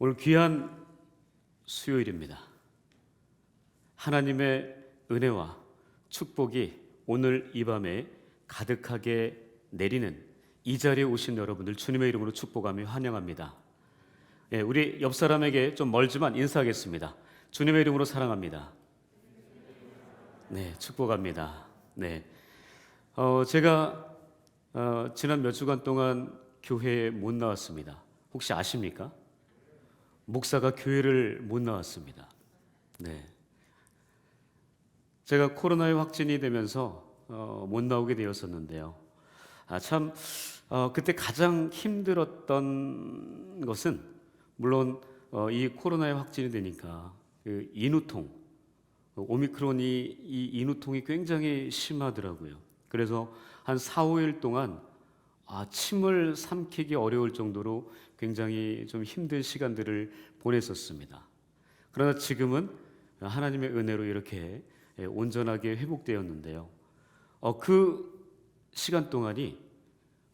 오늘 귀한 수요일입니다. 하나님의 은혜와 축복이 오늘 이 밤에 가득하게 내리는 이 자리에 오신 여러분들 주님의 이름으로 축복하며 환영합니다. 우리 옆 사람에게 좀 멀지만 인사하겠습니다. 주님의 이름으로 사랑합니다. 네, 축복합니다. 네, 제가 지난 몇 주간 동안 교회에 못 나왔습니다. 혹시 아십니까? 목사가 교회를 못 나왔습니다. 네, 제가 코로나에 확진이 되면서 못 나오게 되었었는데요. 그때 가장 힘들었던 것은 물론 이 코로나에 확진이 되니까 그 인후통, 오미크론이 이 인후통이 굉장히 심하더라고요. 그래서 한 4, 5일 동안 침을 삼키기 어려울 정도로 굉장히 좀 힘든 시간들을 보냈었습니다. 그러나 지금은 하나님의 은혜로 이렇게 온전하게 회복되었는데요. 그 시간 동안이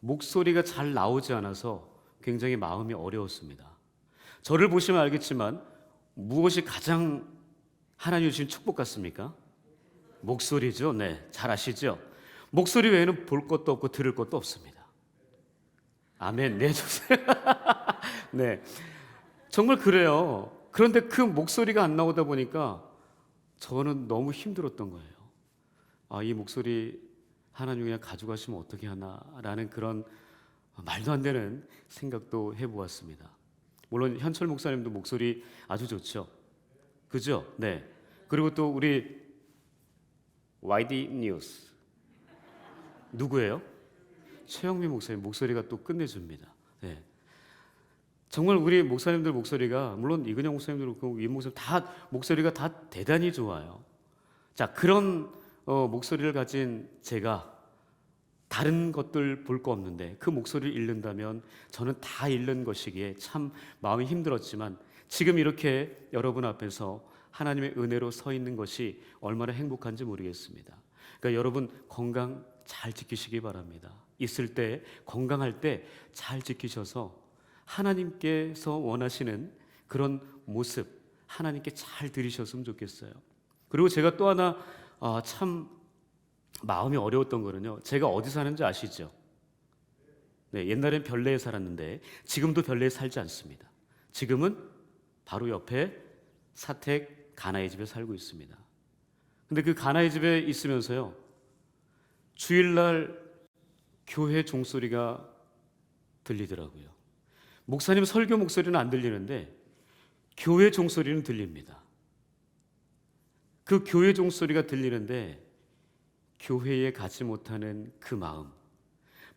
목소리가 잘 나오지 않아서 굉장히 마음이 어려웠습니다. 저를 보시면 알겠지만 무엇이 가장 하나님이 주신 축복 같습니까? 목소리죠. 네, 잘 아시죠? 목소리 외에는 볼 것도 없고 들을 것도 없습니다. 아멘. 네, 좋습니다. 네, 정말 그래요. 그런데 그 목소리가 안 나오다 보니까 저는 너무 힘들었던 거예요. 이 목소리 하나님 그냥 가져가시면 어떻게 하나라는 그런 말도 안 되는 생각도 해보았습니다. 물론 현철 목사님도 목소리 아주 좋죠. 그죠? 네. 그리고 또 우리 YD 뉴스 누구예요? 최영민 목사님 목소리가 또 끝내줍니다. 네. 정말 우리 목사님들 목소리가 물론 이근영 목사님도 그렇고 위 목사님 다 목소리가 다 대단히 좋아요. 자, 그런 목소리를 가진 제가 다른 것들 볼 거 없는데 그 목소리를 잃는다면 저는 다 잃는 것이기에 참 마음이 힘들었지만 지금 이렇게 여러분 앞에서 하나님의 은혜로 서 있는 것이 얼마나 행복한지 모르겠습니다. 그러니까 여러분 건강 잘 지키시기 바랍니다. 있을 때 건강할 때 잘 지키셔서 하나님께서 원하시는 그런 모습 하나님께 잘 드리셨으면 좋겠어요. 그리고 제가 또 하나 참 마음이 어려웠던 거는요, 제가 어디 사는지 아시죠? 네, 옛날엔 별내에 살았는데 지금도 별내에 살지 않습니다. 지금은 바로 옆에 사택 가나의 집에 살고 있습니다. 근데 그 가나의 집에 있으면서요, 주일날 교회 종소리가 들리더라고요. 목사님 설교 목소리는 안 들리는데 교회 종소리는 들립니다. 그 교회 종소리가 들리는데 교회에 가지 못하는 그 마음,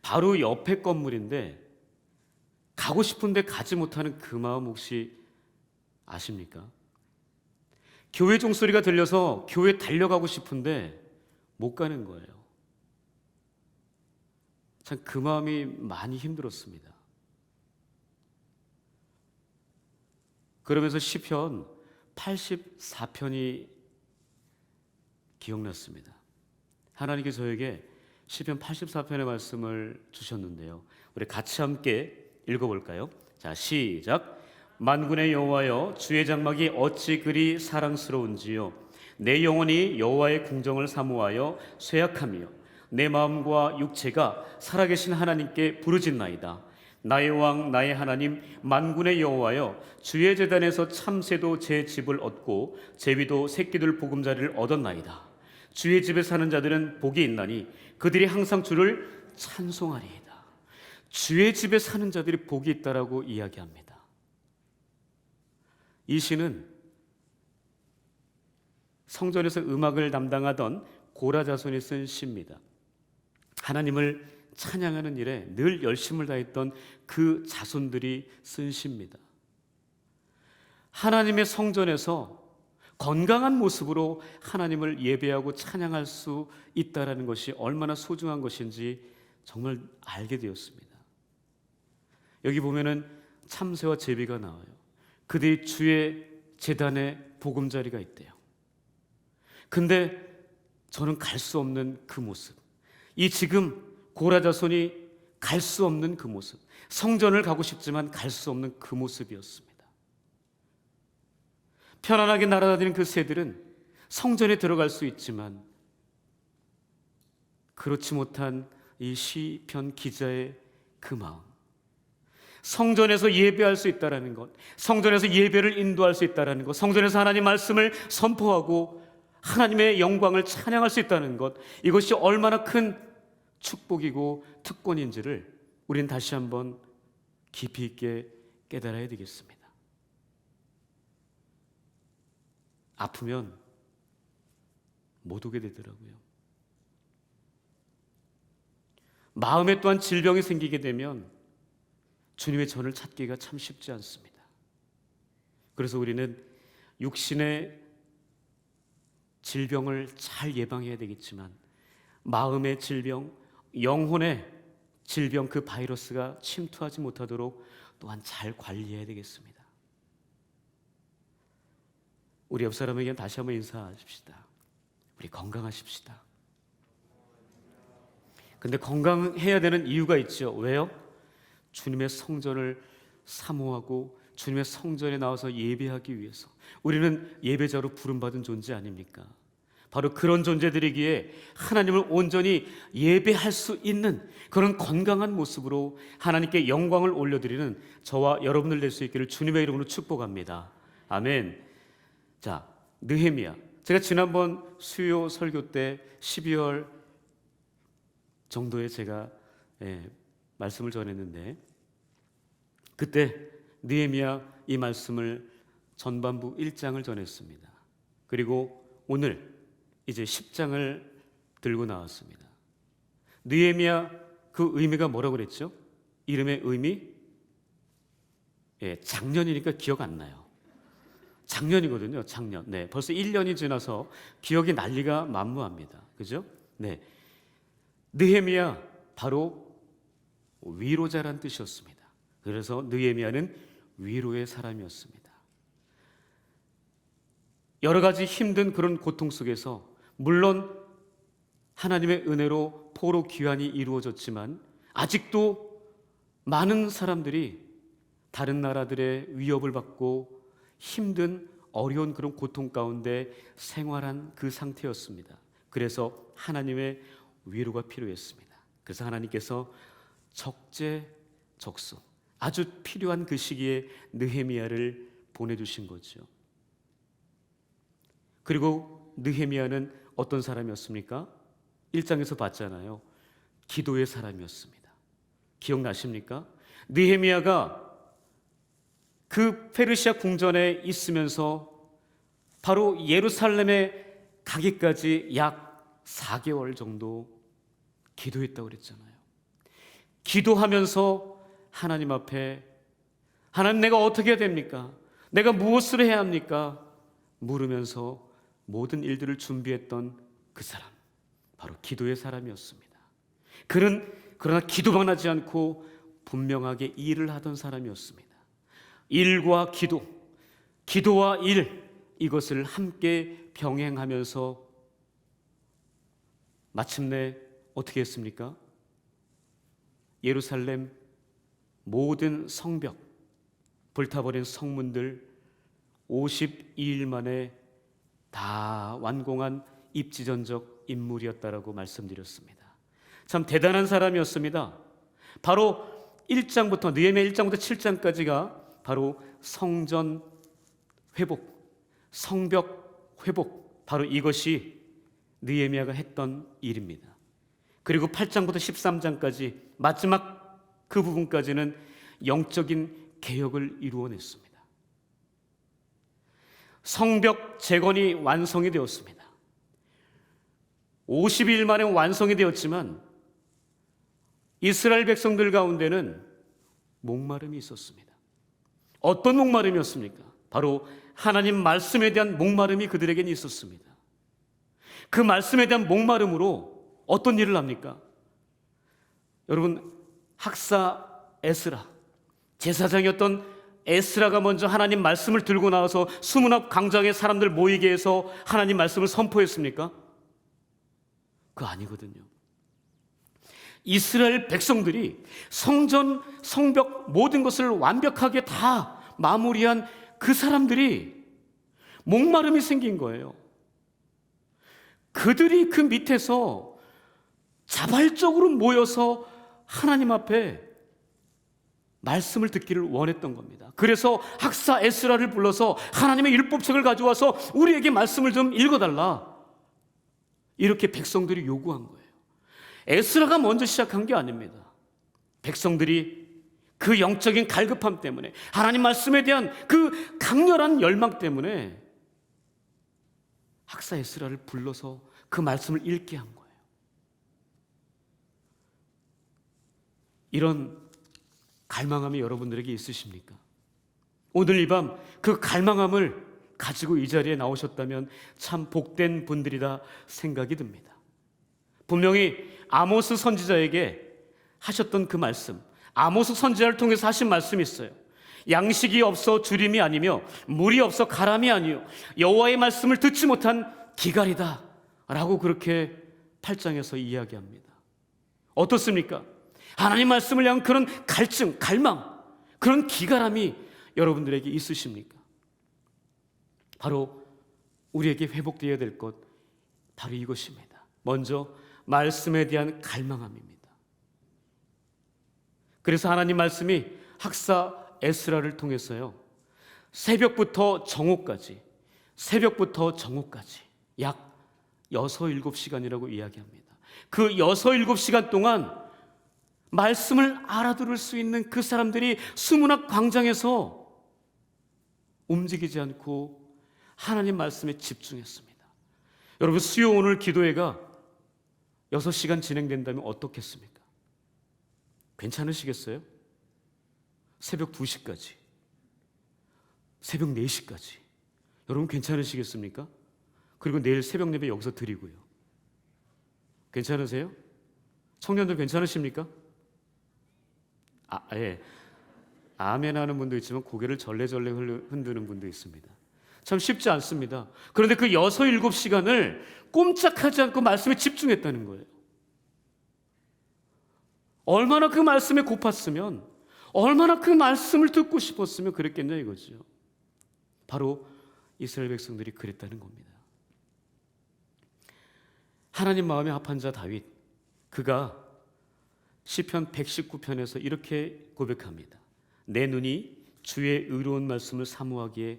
바로 옆에 건물인데 가고 싶은데 가지 못하는 그 마음 혹시 아십니까? 교회 종소리가 들려서 교회 달려가고 싶은데 못 가는 거예요. 참 그 마음이 많이 힘들었습니다. 그러면서 시편 84편이 기억났습니다. 하나님께서 저에게 시편 84편의 말씀을 주셨는데요, 우리 같이 함께 읽어볼까요? 자, 시작. 만군의 여호와여, 주의 장막이 어찌 그리 사랑스러운지요. 내 영혼이 여호와의 궁정을 사모하여 쇠약하며 내 마음과 육체가 살아계신 하나님께 부르짖나이다. 나의 왕 나의 하나님 만군의 여호와여, 주의 제단에서 참새도 제 집을 얻고 제비도 새끼들 보금자리를 얻었나이다. 주의 집에 사는 자들은 복이 있나니 그들이 항상 주를 찬송하리이다. 주의 집에 사는 자들이 복이 있다라고 이야기합니다. 이 시는 성전에서 음악을 담당하던 고라 자손이 쓴 시입니다. 하나님을 찬양하는 일에 늘 열심을 다했던 그 자손들이 쓴 시입니다. 하나님의 성전에서 건강한 모습으로 하나님을 예배하고 찬양할 수 있다는 것이 얼마나 소중한 것인지 정말 알게 되었습니다. 여기 보면은 참새와 제비가 나와요. 그들이 주의 제단에 보금자리가 있대요. 근데 저는 갈 수 없는 그 모습, 이 지금 고라 자손이 갈 수 없는 그 모습, 성전을 가고 싶지만 갈 수 없는 그 모습이었습니다. 편안하게 날아다니는 그 새들은 성전에 들어갈 수 있지만 그렇지 못한 이 시편 기자의 그 마음, 성전에서 예배할 수 있다는 것, 성전에서 예배를 인도할 수 있다는 것, 성전에서 하나님 말씀을 선포하고 하나님의 영광을 찬양할 수 있다는 것, 이것이 얼마나 큰 축복이고 특권인지를 우리는 다시 한번 깊이 있게 깨달아야 되겠습니다. 아프면 못 오게 되더라고요. 마음에 또한 질병이 생기게 되면 주님의 전을 찾기가 참 쉽지 않습니다. 그래서 우리는 육신의 질병을 잘 예방해야 되겠지만 마음의 질병, 영혼의 질병, 그 바이러스가 침투하지 못하도록 또한 잘 관리해야 되겠습니다. 우리 옆 사람에게 다시 한번 인사하십시다. 우리 건강하십시다. 근데 건강해야 되는 이유가 있죠. 왜요? 주님의 성전을 사모하고 주님의 성전에 나와서 예배하기 위해서. 우리는 예배자로 부름받은 존재 아닙니까? 바로 그런 존재들이기에 하나님을 온전히 예배할 수 있는 그런 건강한 모습으로 하나님께 영광을 올려드리는 저와 여러분들 될 수 있기를 주님의 이름으로 축복합니다. 아멘. 자, 느헤미야. 제가 지난번 수요 설교 때 12월 정도에 제가 말씀을 전했는데, 그때 느헤미야 이 말씀을 전반부 1장을 전했습니다. 그리고 오늘 이제 10장을 들고 나왔습니다. 느헤미야 그 의미가 뭐라고 그랬죠? 이름의 의미? 작년이니까 기억 안 나요. 작년이거든요. 작년. 네, 벌써 1년이 지나서 기억이 난리가 만무합니다. 그죠? 네. 느헤미야 바로 위로자란 뜻이었습니다. 그래서 느헤미야는 위로의 사람이었습니다. 여러 가지 힘든 그런 고통 속에서 물론 하나님의 은혜로 포로 귀환이 이루어졌지만 아직도 많은 사람들이 다른 나라들의 위협을 받고 힘든 어려운 그런 고통 가운데 생활한 그 상태였습니다. 그래서 하나님의 위로가 필요했습니다. 그래서 하나님께서 적재적소 아주 필요한 그 시기에 느헤미야를 보내주신 거죠. 그리고 느헤미야는 어떤 사람이었습니까? 1장에서 봤잖아요. 기도의 사람이었습니다. 기억나십니까? 느헤미야가 그 페르시아 궁전에 있으면서 바로 예루살렘에 가기까지 약 4개월 정도 기도했다고 그랬잖아요. 기도하면서 하나님 앞에 하나님, 내가 어떻게 해야 됩니까? 내가 무엇을 해야 합니까? 물으면서 모든 일들을 준비했던 그 사람, 바로 기도의 사람이었습니다. 그는 그러나 기도만 하지 않고 분명하게 일을 하던 사람이었습니다. 일과 기도, 기도와 일, 이것을 함께 병행하면서 마침내 어떻게 했습니까? 예루살렘 모든 성벽, 불타버린 성문들 52일 만에 다 완공한 입지전적 인물이었다라고 말씀드렸습니다. 참 대단한 사람이었습니다. 바로 1장부터 느헤미야 1장부터 7장까지가 바로 성전 회복, 성벽 회복, 바로 이것이 느헤미야가 했던 일입니다. 그리고 8장부터 13장까지 마지막 그 부분까지는 영적인 개혁을 이루어냈습니다. 성벽 재건이 완성이 되었습니다. 50일 만에 완성이 되었지만 이스라엘 백성들 가운데는 목마름이 있었습니다. 어떤 목마름이었습니까? 바로 하나님 말씀에 대한 목마름이 그들에게는 있었습니다. 그 말씀에 대한 목마름으로 어떤 일을 합니까? 여러분, 학사 에스라, 제사장이었던 에스라가 먼저 하나님 말씀을 들고 나와서 수문 앞 광장에 사람들 모이게 해서 하나님 말씀을 선포했습니까? 그거 아니거든요. 이스라엘 백성들이 성전, 성벽 모든 것을 완벽하게 다 마무리한 그 사람들이 목마름이 생긴 거예요. 그들이 그 밑에서 자발적으로 모여서 하나님 앞에 말씀을 듣기를 원했던 겁니다. 그래서 학사 에스라를 불러서 하나님의 율법책을 가져와서 우리에게 말씀을 좀 읽어달라, 이렇게 백성들이 요구한 거예요. 에스라가 먼저 시작한 게 아닙니다. 백성들이 그 영적인 갈급함 때문에, 하나님 말씀에 대한 그 강렬한 열망 때문에 학사 에스라를 불러서 그 말씀을 읽게 한 거예요. 이런 갈망함이 여러분들에게 있으십니까? 오늘 이 밤 그 갈망함을 가지고 이 자리에 나오셨다면 참 복된 분들이다 생각이 듭니다. 분명히 아모스 선지자에게 하셨던 그 말씀, 아모스 선지자를 통해서 하신 말씀이 있어요. 양식이 없어 주림이 아니며 물이 없어 가람이 아니요 여호와의 말씀을 듣지 못한 기갈이다 라고 그렇게 8장에서 이야기합니다. 어떻습니까? 하나님 말씀을 향한 그런 갈증, 갈망, 그런 기갈함이 여러분들에게 있으십니까? 바로 우리에게 회복되어야 될 것, 바로 이것입니다. 먼저 말씀에 대한 갈망함입니다. 그래서 하나님 말씀이 학사 에스라를 통해서요, 새벽부터 정오까지 약 6, 7시간이라고 이야기합니다. 그 6, 7시간 동안 말씀을 알아들을 수 있는 그 사람들이 수문학 광장에서 움직이지 않고 하나님 말씀에 집중했습니다. 여러분, 수요 오늘 기도회가 6시간 진행된다면 어떻겠습니까? 괜찮으시겠어요? 새벽 2시까지, 새벽 4시까지. 여러분 괜찮으시겠습니까? 그리고 내일 새벽 예배 여기서 드리고요. 괜찮으세요? 청년들 괜찮으십니까? 예. 아멘 하는 분도 있지만 고개를 절레절레 흔드는 분도 있습니다. 참 쉽지 않습니다. 그런데 그 6, 7시간을 꼼짝하지 않고 말씀에 집중했다는 거예요. 얼마나 그 말씀에 고팠으면, 얼마나 그 말씀을 듣고 싶었으면 그랬겠냐 이거죠. 바로 이스라엘 백성들이 그랬다는 겁니다. 하나님 마음에 합한 자 다윗, 그가 시편 119편에서 이렇게 고백합니다. 내 눈이 주의 의로운 말씀을 사모하기에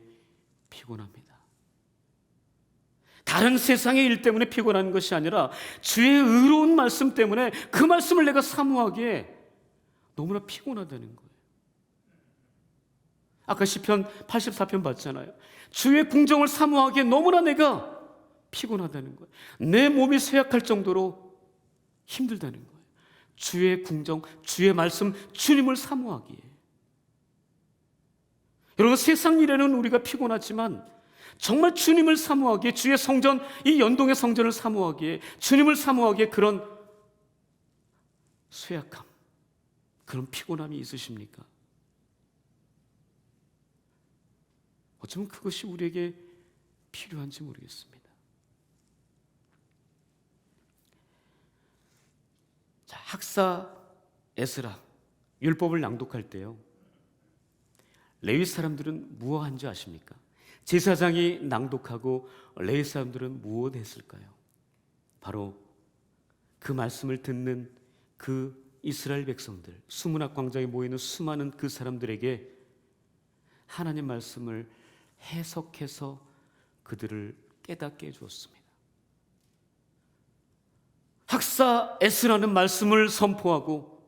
피곤합니다. 다른 세상의 일 때문에 피곤한 것이 아니라 주의 의로운 말씀 때문에 그 말씀을 내가 사모하기에 너무나 피곤하다는 거예요. 아까 시편 84편 봤잖아요. 주의 궁정을 사모하기에 너무나 내가 피곤하다는 거예요. 내 몸이 쇠약할 정도로 힘들다는 거예요. 주의 궁정, 주의 말씀, 주님을 사모하기에. 여러분, 세상 일에는 우리가 피곤하지만 정말 주님을 사모하기에, 주의 성전, 이 연동의 성전을 사모하기에, 주님을 사모하기에 그런 쇠약함, 그런 피곤함이 있으십니까? 어쩌면 그것이 우리에게 필요한지 모르겠습니다. 자, 학사 에스라 율법을 낭독할 때요, 레위 사람들은 무엇한 줄 아십니까? 제사장이 낭독하고 레위 사람들은 무엇 했을까요? 바로 그 말씀을 듣는 그 이스라엘 백성들, 수문학 광장에 모이는 수많은 그 사람들에게 하나님 말씀을 해석해서 그들을 깨닫게 해주었습니다. 학사 에스라는 말씀을 선포하고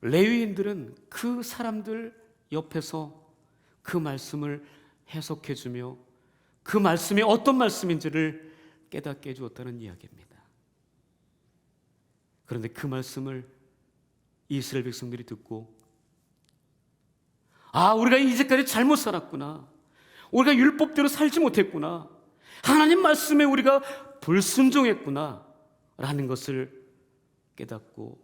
레위인들은 그 사람들 옆에서 그 말씀을 해석해주며 그 말씀이 어떤 말씀인지를 깨닫게 해주었다는 이야기입니다. 그런데 그 말씀을 이스라엘 백성들이 듣고, 우리가 이제까지 잘못 살았구나, 우리가 율법대로 살지 못했구나, 하나님 말씀에 우리가 불순종했구나 라는 것을 깨닫고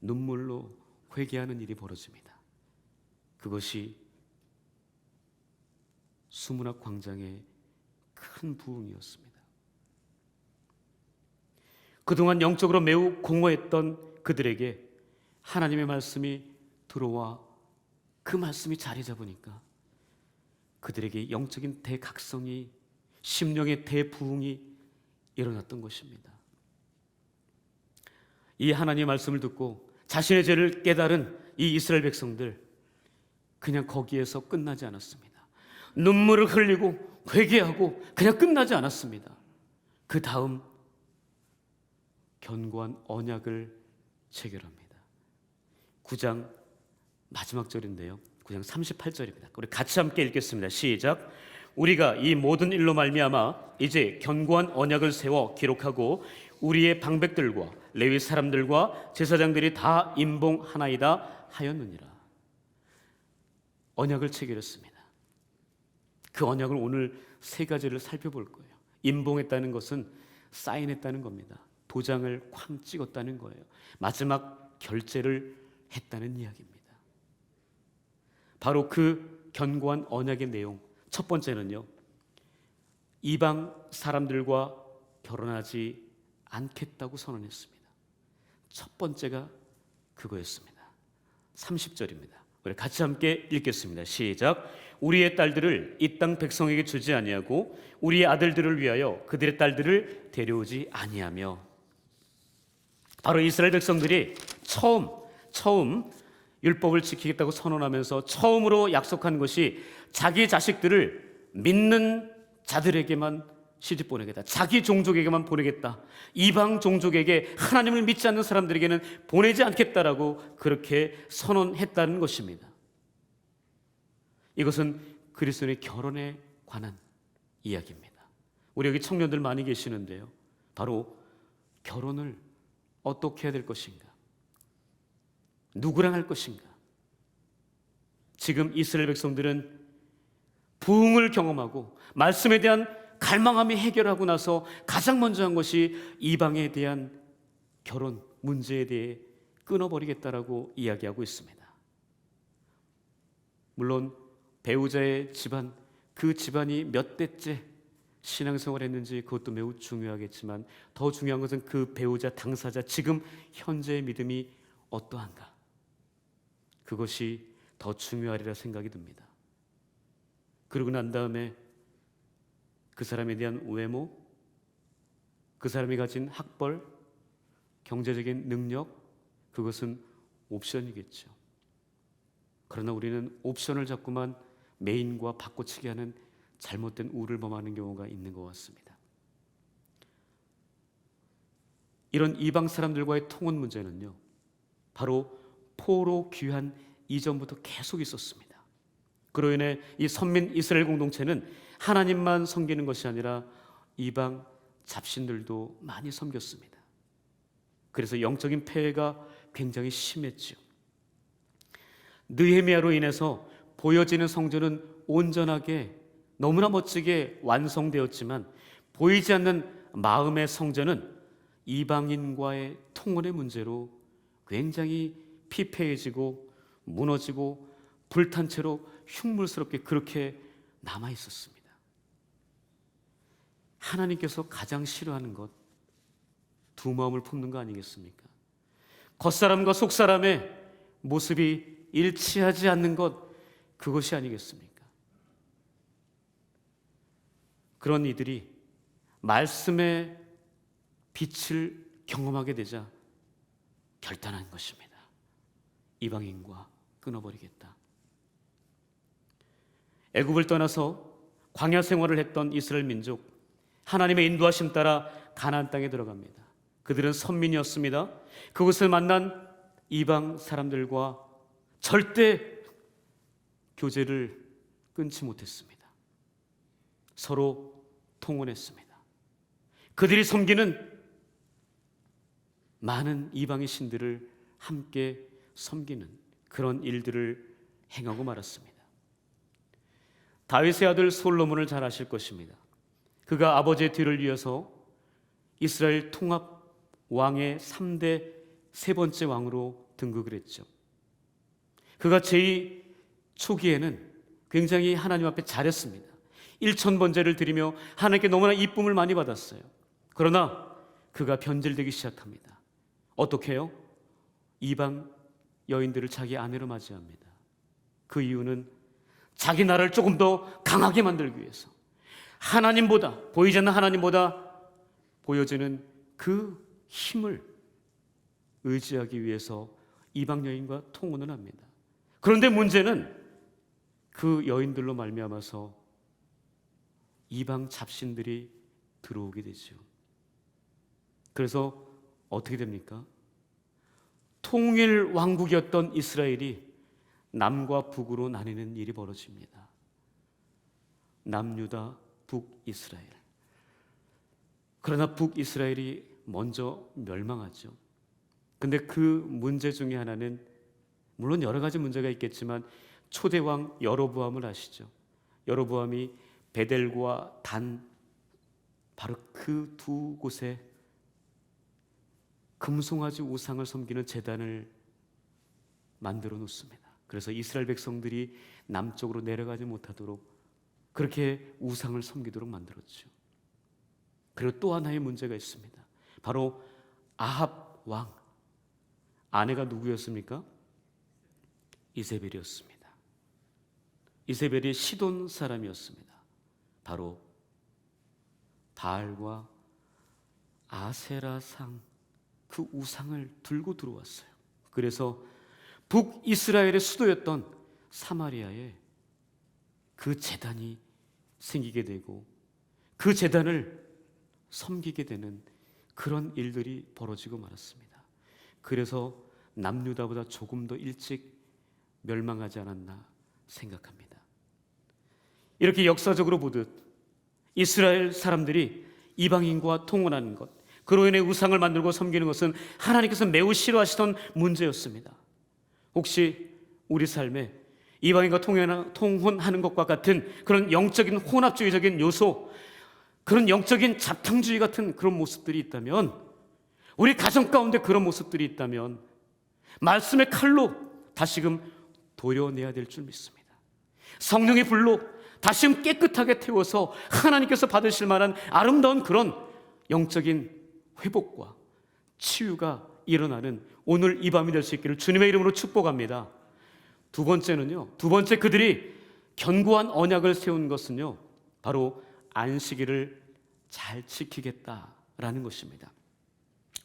눈물로 회개하는 일이 벌어집니다. 그것이 수문학 광장의 큰 부흥이었습니다. 그동안 영적으로 매우 공허했던 그들에게 하나님의 말씀이 들어와 그 말씀이 자리 잡으니까 그들에게 영적인 대각성이, 심령의 대부흥이 일어났던 것입니다. 이 하나님의 말씀을 듣고 자신의 죄를 깨달은 이 이스라엘 백성들, 그냥 거기에서 끝나지 않았습니다. 눈물을 흘리고 회개하고 그냥 끝나지 않았습니다. 그 다음 견고한 언약을 체결합니다. 9장 마지막 절인데요, 9장 38절입니다. 우리 같이 함께 읽겠습니다. 시작. 우리가 이 모든 일로 말미암아 이제 견고한 언약을 세워 기록하고 우리의 방백들과 레위 사람들과 제사장들이 다 임봉하나이다 하였느니라. 언약을 체결했습니다. 그 언약을 오늘 세 가지를 살펴볼 거예요. 임봉했다는 것은 사인했다는 겁니다. 도장을 쾅 찍었다는 거예요. 마지막 결제를 했다는 이야기입니다. 바로 그 견고한 언약의 내용, 첫 번째는요, 이방 사람들과 결혼하지 않겠다고 선언했습니다. 첫 번째가 그거였습니다. 30절입니다. 우리 같이 함께 읽겠습니다. 시작. 우리의 딸들을 이 땅 백성에게 주지 아니하고 우리의 아들들을 위하여 그들의 딸들을 데려오지 아니하며. 바로 이스라엘 백성들이 처음 율법을 지키겠다고 선언하면서 처음으로 약속한 것이 자기 자식들을 믿는 자들에게만 시집 보내겠다, 자기 종족에게만 보내겠다, 이방 종족에게, 하나님을 믿지 않는 사람들에게는 보내지 않겠다라고 그렇게 선언했다는 것입니다. 이것은 그리스도인의 결혼에 관한 이야기입니다. 우리 여기 청년들 많이 계시는데요, 바로 결혼을 어떻게 해야 될 것인가, 누구랑 할 것인가. 지금 이스라엘 백성들은 부흥을 경험하고 말씀에 대한 갈망함이 해결하고 나서 가장 먼저 한 것이 이방에 대한 결혼 문제에 대해 끊어버리겠다라고 이야기하고 있습니다. 물론 배우자의 집안, 그 집안이 몇 대째 신앙생활을 했는지 그것도 매우 중요하겠지만, 더 중요한 것은 그 배우자 당사자 지금 현재의 믿음이 어떠한가, 그것이 더 중요하리라 생각이 듭니다. 그러고 난 다음에 그 사람에 대한 외모, 그 사람이 가진 학벌, 경제적인 능력, 그것은 옵션이겠죠. 그러나 우리는 옵션을 자꾸만 메인과 바꿔치기 하는 잘못된 우를 범하는 경우가 있는 것 같습니다. 이런 이방 사람들과의 통혼 문제는요, 바로 포로 귀환 이전부터 계속 있었습니다. 그로 인해 이 선민 이스라엘 공동체는 하나님만 섬기는 것이 아니라 이방 잡신들도 많이 섬겼습니다. 그래서 영적인 폐해가 굉장히 심했죠. 느헤미야로 인해서 보여지는 성전은 온전하게 너무나 멋지게 완성되었지만, 보이지 않는 마음의 성전은 이방인과의 통혼의 문제로 굉장히 피폐해지고 무너지고 불탄 채로 흉물스럽게 그렇게 남아 있었습니다. 하나님께서 가장 싫어하는 것, 두 마음을 품는 거 아니겠습니까? 겉사람과 속사람의 모습이 일치하지 않는 것, 그것이 아니겠습니까? 그런 이들이 말씀의 빛을 경험하게 되자 결단한 것입니다. 이방인과 끊어버리겠다. 애굽을 떠나서 광야 생활을 했던 이스라엘 민족, 하나님의 인도하심 따라 가나안 땅에 들어갑니다. 그들은 선민이었습니다. 그곳을 만난 이방 사람들과 절대 교제를 끊지 못했습니다. 서로 통혼했습니다. 그들이 섬기는 많은 이방의 신들을 함께 섬기는 그런 일들을 행하고 말았습니다. 다윗의 아들 솔로몬을 잘 아실 것입니다. 그가 아버지의 뒤를 이어서 이스라엘 통합 왕의 3대 세 번째 왕으로 등극을 했죠. 그가 제2 초기에는 굉장히 하나님 앞에 잘했습니다. 1000번제를 드리며 하나님께 너무나 이쁨을 많이 받았어요. 그러나 그가 변질되기 시작합니다. 어떻게 해요? 이방 여인들을 자기 아내로 맞이합니다. 그 이유는 자기 나라를 조금 더 강하게 만들기 위해서 하나님보다, 보이지 않는 하나님보다 보여지는 그 힘을 의지하기 위해서 이방 여인과 통혼을 합니다. 그런데 문제는 그 여인들로 말미암아서 이방 잡신들이 들어오게 되죠. 그래서 어떻게 됩니까? 통일 왕국이었던 이스라엘이 남과 북으로 나뉘는 일이 벌어집니다. 남유다, 북이스라엘. 그러나 북이스라엘이 먼저 멸망하죠. 근데 그 문제 중에 하나는, 물론 여러 가지 문제가 있겠지만 초대왕 여로보암을 아시죠? 여로보암이 베델과 단, 바로 그 두 곳에 금송아지 우상을 섬기는 제단을 만들어 놓습니다. 그래서 이스라엘 백성들이 남쪽으로 내려가지 못하도록 그렇게 우상을 섬기도록 만들었죠. 그리고 또 하나의 문제가 있습니다. 바로 아합 왕, 아내가 누구였습니까? 이세벨이었습니다. 이세벨이 시돈 사람이었습니다. 바로 바알과 아세라상, 그 우상을 들고 들어왔어요. 그래서 북이스라엘의 수도였던 사마리아에 그 제단이 생기게 되고 그 제단을 섬기게 되는 그런 일들이 벌어지고 말았습니다. 그래서 남유다보다 조금 더 일찍 멸망하지 않았나 생각합니다. 이렇게 역사적으로 보듯 이스라엘 사람들이 이방인과 통혼하는 것, 그로 인해 우상을 만들고 섬기는 것은 하나님께서 매우 싫어하시던 문제였습니다. 혹시 우리 삶에 이방인과 통혼하는 것과 같은 그런 영적인 혼합주의적인 요소, 그런 영적인 잡탕주의 같은 그런 모습들이 있다면, 우리 가정 가운데 그런 모습들이 있다면 말씀의 칼로 다시금 도려내야 될 줄 믿습니다. 성령의 불로 다시금 깨끗하게 태워서 하나님께서 받으실 만한 아름다운 그런 영적인 회복과 치유가 일어나는 오늘 이 밤이 될 수 있기를 주님의 이름으로 축복합니다. 두 번째는요, 그들이 견고한 언약을 세운 것은요, 바로 안식일을 잘 지키겠다라는 것입니다.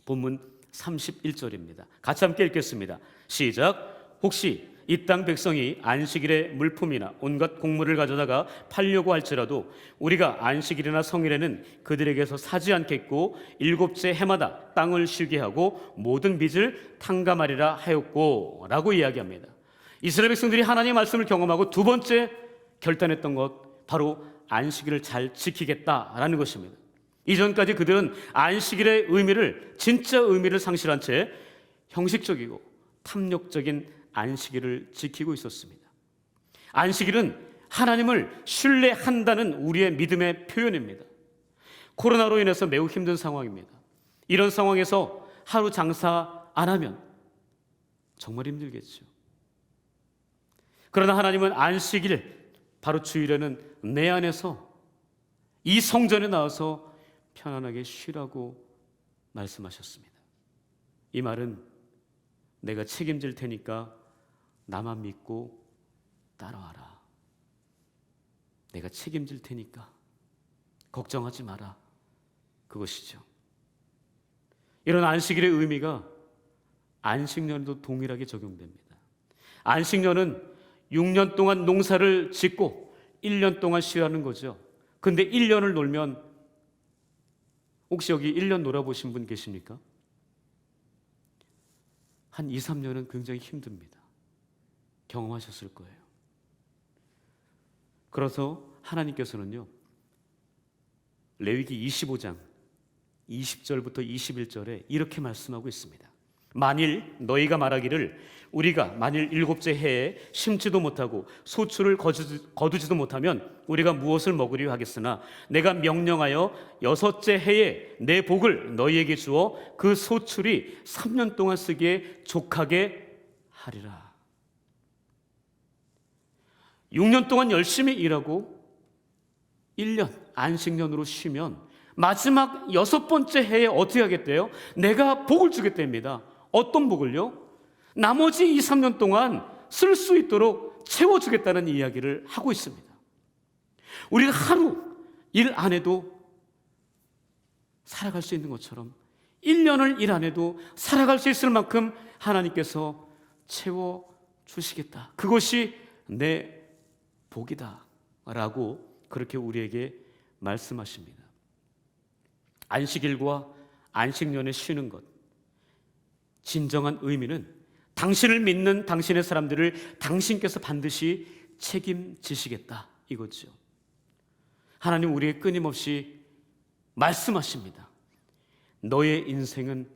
본문 31절입니다. 같이 함께 읽겠습니다. 시작. 혹시 이 땅 백성이 안식일에 물품이나 온갖 곡물을 가져다가 팔려고 할지라도 우리가 안식일이나 성일에는 그들에게서 사지 않겠고 일곱째 해마다 땅을 쉬게 하고 모든 빚을 탕감하리라 하였고 라고 이야기합니다. 이스라엘 백성들이 하나님의 말씀을 경험하고 두 번째 결단했던 것, 바로 안식일을 잘 지키겠다라는 것입니다. 이전까지 그들은 안식일의 의미를, 진짜 의미를 상실한 채 형식적이고 탐욕적인 안식일을 지키고 있었습니다. 안식일은 하나님을 신뢰한다는 우리의 믿음의 표현입니다. 코로나로 인해서 매우 힘든 상황입니다. 이런 상황에서 하루 장사 안 하면 정말 힘들겠죠. 그러나 하나님은 안식일, 바로 주일에는 내 안에서 이 성전에 나와서 편안하게 쉬라고 말씀하셨습니다. 이 말은 내가 책임질 테니까 나만 믿고 따라와라. 내가 책임질 테니까 걱정하지 마라. 그것이죠. 이런 안식일의 의미가 안식년에도 동일하게 적용됩니다. 안식년은 6년 동안 농사를 짓고 1년 동안 쉬라는 거죠. 근데 1년을 놀면, 혹시 여기 1년 놀아보신 분 계십니까? 한 2, 3년은 굉장히 힘듭니다. 경험하셨을 거예요. 그래서 하나님께서는요, 레위기 25장 20절부터 21절에 이렇게 말씀하고 있습니다. 만일 너희가 말하기를 우리가 만일 일곱째 해에 심지도 못하고 소출을 거두지도 못하면 우리가 무엇을 먹으려 하겠으나 내가 명령하여 여섯째 해에 내 복을 너희에게 주어 그 소출이 3년 동안 쓰기에 족하게 하리라. 6년 동안 열심히 일하고 1년 안식년으로 쉬면 마지막 6번째 해에 어떻게 하겠대요? 내가 복을 주겠답니다. 어떤 복을요? 나머지 2, 3년 동안 쓸 수 있도록 채워주겠다는 이야기를 하고 있습니다. 우리가 하루 일 안 해도 살아갈 수 있는 것처럼 1년을 일 안 해도 살아갈 수 있을 만큼 하나님께서 채워주시겠다. 그것이 내 복이다 라고 그렇게 우리에게 말씀하십니다. 안식일과 안식년에 쉬는 것, 진정한 의미는 당신을 믿는 당신의 사람들을 당신께서 반드시 책임지시겠다 이거죠. 하나님 우리에게 끊임없이 말씀하십니다. 너의 인생은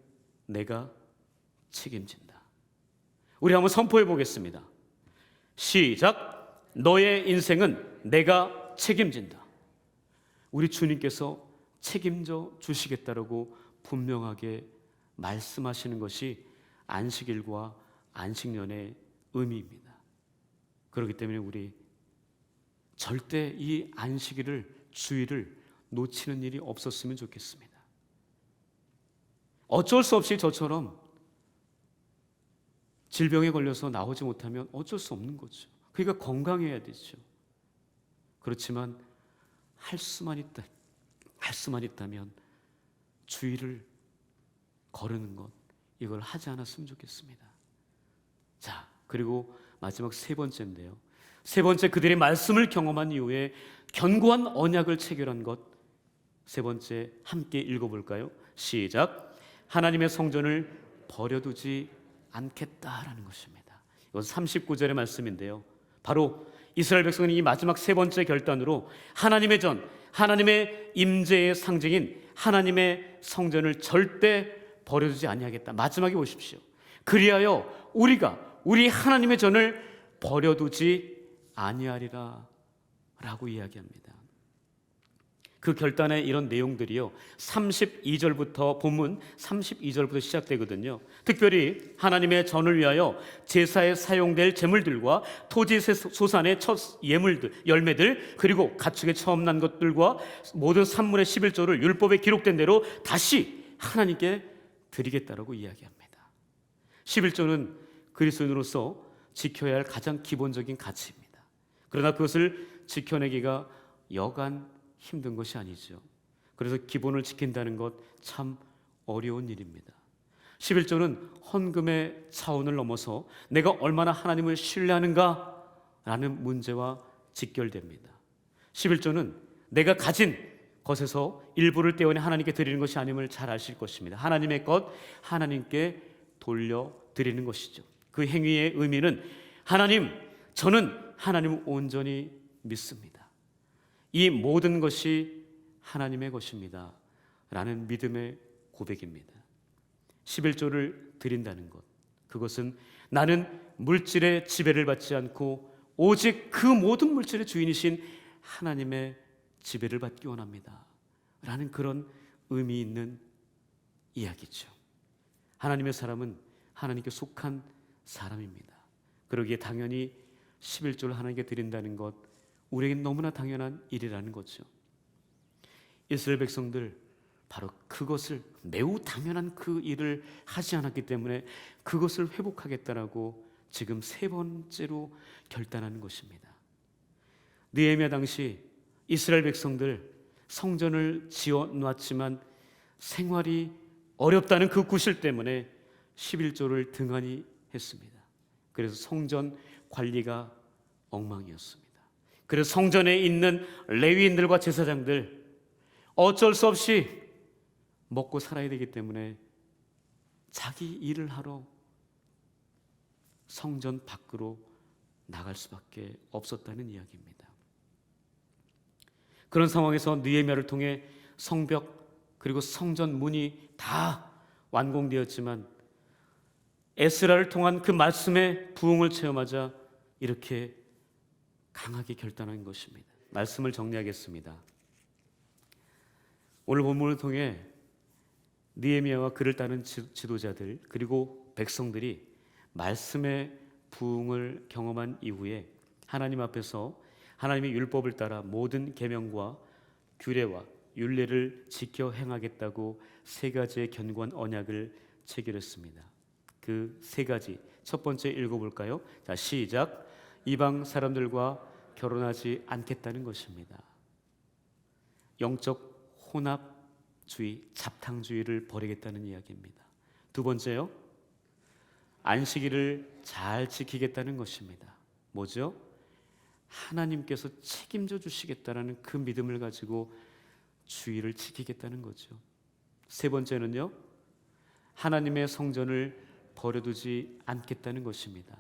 내가 책임진다. 우리 한번 선포해 보겠습니다. 시작. 너의 인생은 내가 책임진다. 우리 주님께서 책임져 주시겠다라고 분명하게 말씀하시는 것이 안식일과 안식년의 의미입니다. 그렇기 때문에 우리 절대 이 안식일을, 주일을 놓치는 일이 없었으면 좋겠습니다. 어쩔 수 없이 저처럼 질병에 걸려서 나오지 못하면 어쩔 수 없는 거죠. 그러니까 건강해야 되죠. 그렇지만 할 수만 있다면 주일을 거르는 것, 이걸 하지 않았으면 좋겠습니다. 자, 그리고 마지막 세 번째인데요. 세 번째, 그들의 말씀을 경험한 이후에 견고한 언약을 체결한 것. 세 번째, 함께 읽어볼까요? 시작. 하나님의 성전을 버려두지 않겠다라는 것입니다. 이것은 39절의 말씀인데요. 바로 이스라엘 백성은 이 마지막 세 번째 결단으로 하나님의 전, 하나님의 임재의 상징인 하나님의 성전을 절대 버려두지 아니하겠다. 마지막에 보십시오. 그리하여 우리가 우리 하나님의 전을 버려두지 아니하리라 라고 이야기합니다. 그 결단의 이런 내용들이요, 32절부터 본문 32절부터 시작되거든요. 특별히 하나님의 전을 위하여 제사에 사용될 제물들과 토지 소산의 첫 예물들, 열매들, 그리고 가축의 처음 난 것들과 모든 산물의 11조를 율법에 기록된 대로 다시 하나님께 드리겠다라고 이야기합니다. 11조는 그리스도인으로서 지켜야 할 가장 기본적인 가치입니다. 그러나 그것을 지켜내기가 여간 힘든 것이 아니죠. 그래서 기본을 지킨다는 것 참 어려운 일입니다. 11조는 헌금의 차원을 넘어서 내가 얼마나 하나님을 신뢰하는가라는 문제와 직결됩니다. 11조는 내가 가진 것에서 일부를 떼어내 하나님께 드리는 것이 아님을 잘 아실 것입니다. 하나님의 것 하나님께 돌려드리는 것이죠. 그 행위의 의미는 하나님, 저는 하나님을 온전히 믿습니다. 이 모든 것이 하나님의 것입니다 라는 믿음의 고백입니다. 11조를 드린다는 것, 그것은 나는 물질의 지배를 받지 않고 오직 그 모든 물질의 주인이신 하나님의 지배를 받기 원합니다 라는 그런 의미 있는 이야기죠. 하나님의 사람은 하나님께 속한 사람입니다. 그러기에 당연히 11조를 하나님께 드린다는 것, 우리에겐 너무나 당연한 일이라는 거죠. 이스라엘 백성들 바로 그것을, 매우 당연한 그 일을 하지 않았기 때문에 그것을 회복하겠다라고 지금 세 번째로 결단하는 것입니다. 느헤미야 당시 이스라엘 백성들 성전을 지어 놨지만 생활이 어렵다는 그 구실 때문에 11조를 등한히 했습니다. 그래서 성전 관리가 엉망이었습니다. 그래서 성전에 있는 레위인들과 제사장들 어쩔 수 없이 먹고 살아야 되기 때문에 자기 일을 하러 성전 밖으로 나갈 수밖에 없었다는 이야기입니다. 그런 상황에서 느헤미야를 통해 성벽 그리고 성전 문이 다 완공되었지만 에스라를 통한 그 말씀의 부흥을 체험하자 이렇게 강하게 결단한 것입니다. 말씀을 정리하겠습니다. 오늘 본문을 통해 느헤미야와 그를 따른 지도자들 그리고 백성들이 말씀의 부흥을 경험한 이후에 하나님 앞에서 하나님의 율법을 따라 모든 계명과 규례와 율례를 지켜 행하겠다고 세 가지의 견고한 언약을 체결했습니다. 그 세 가지, 첫 번째 읽어볼까요? 자, 시작. 이방 사람들과 결혼하지 않겠다는 것입니다. 영적 혼합주의, 잡탕주의를 버리겠다는 이야기입니다. 두 번째요, 안식일을 잘 지키겠다는 것입니다. 뭐죠? 하나님께서 책임져 주시겠다라는 그 믿음을 가지고 주의를 지키겠다는 거죠. 세 번째는요, 하나님의 성전을 버려두지 않겠다는 것입니다.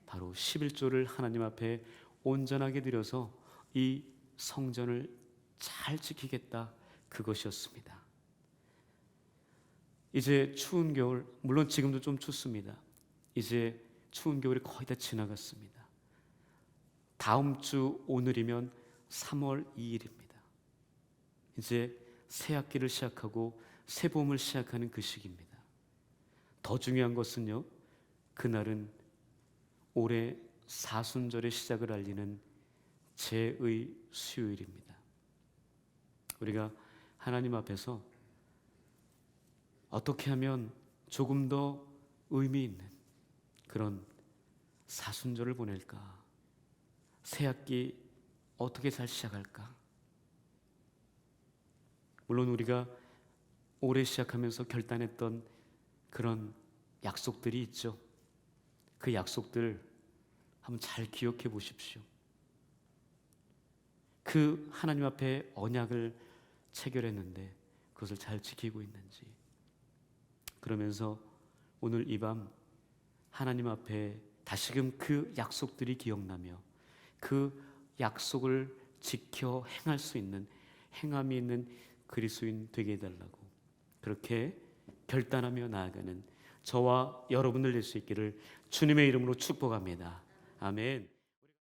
바로 11조를 하나님 앞에 온전하게 드려서 이 성전을 잘 지키겠다, 그것이었습니다. 이제 추운 겨울, 물론 지금도 좀 춥습니다. 이제 추운 겨울이 거의 다 지나갔습니다. 다음 주 오늘이면 3월 2일입니다. 이제 새 학기를 시작하고 새 봄을 시작하는 그 시기입니다. 더 중요한 것은요, 그날은 올해 사순절의 시작을 알리는 제의 수요일입니다. 우리가 하나님 앞에서 어떻게 하면 조금 더 의미 있는 그런 사순절을 보낼까? 새 학기 어떻게 잘 시작할까? 물론 우리가 올해 시작하면서 결단했던 그런 약속들이 있죠. 그 약속들 한번 잘 기억해 보십시오. 그 하나님 앞에 언약을 체결했는데 그것을 잘 지키고 있는지. 그러면서 오늘 이 밤 하나님 앞에 다시금 그 약속들이 기억나며 그 약속을 지켜 행할 수 있는, 행함이 있는 그리스도인 되게 해달라고, 그렇게 결단하며 나아가는 저와 여러분들 될 수 있기를 주님의 이름으로 축복합니다. 아멘.